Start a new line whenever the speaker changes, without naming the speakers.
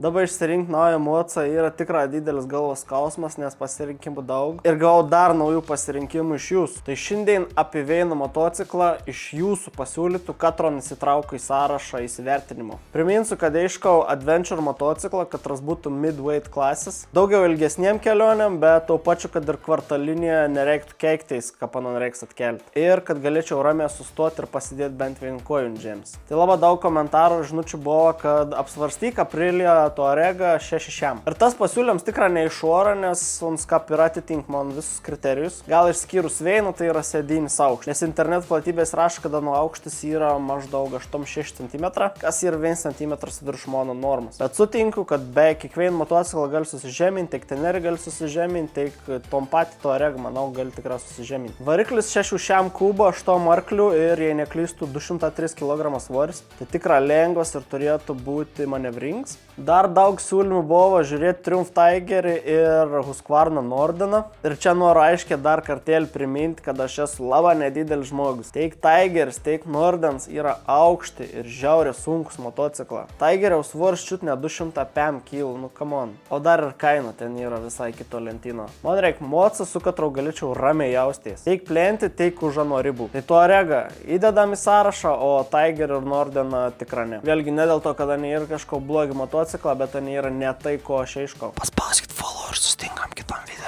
Dabar išsirinkti naują mocą yra tikrai didelis galvos skausmas, nes pasirinkimų daug ir gavau dar naujų pasirinkimų iš jūsų. Tai šiandien apie vieną motociklą iš jūsų pasiūlytų, katro nesitraukiu į sąrašą įsivertinimo. Priminsiu, kad iškau Adventure motociklą, katras būtų midweight klasės. Daugiau ilgesniem kelionėm, bet tuo pačiu, kad ir kvartalinėje nereiktų keiktis, ką panon reiks atkelti. Ir kad galėčiau ramiai sustoti ir pasidėti bent vienkojų džems. Tai labai daug komentarų žinučių buvo, kad apsvarstyk Aprilia Touarega 6.6. Ir tas pasiūlymas tikrai neišuora, nes Unskap yra atitink man visus kriterijus. Gal išskyrus veiną, tai yra sėdinis aukštis. Nes internet platybės rašo, kad nuo aukštis yra maždaug 8-6 cm, kas yra 1 cm virš mano normos. Bet sutinku, kad beveik kiekvieną motociklą gali susižeminti, tiek Tenere gali susižeminti, tiek tom patį Touareg, manau, gali tikrai susižeminti. Variklis 6.6 kubo, 8 arklių ir, jei neklystų, 203 kg svoris. Tai tikrai lengvas ir turėtų būti manevringas. Dar daug siūlymų buvo žiūrėti Triumph Tigerį ir Husqvarna Nordeną. Ir čia noriu aiškiai dar kartelį priminti, kad aš esu labai nedidelis žmogus. Tiek Tigeris, tiek Nordens yra aukšti ir žiauriai sunkus motociklą. Tigeriaus svoris čiut ne 205 kg, nu come on. O dar ir kaina ten yra visai kito lentino. Man reikia mocą, su katru galėčiau ramiai jaustis. Tiek plenti, tiek už ano ribų. Tai Touaregą įdedam į sąrašą, o Tigerį ir Nordeną tikrai ne. Vėlgi ne dėl to, kad ani yra kažko blogi motociklą, bet ani yra ne tai, ko aš iškau. Paspauskit follow ir sustingam kitam video.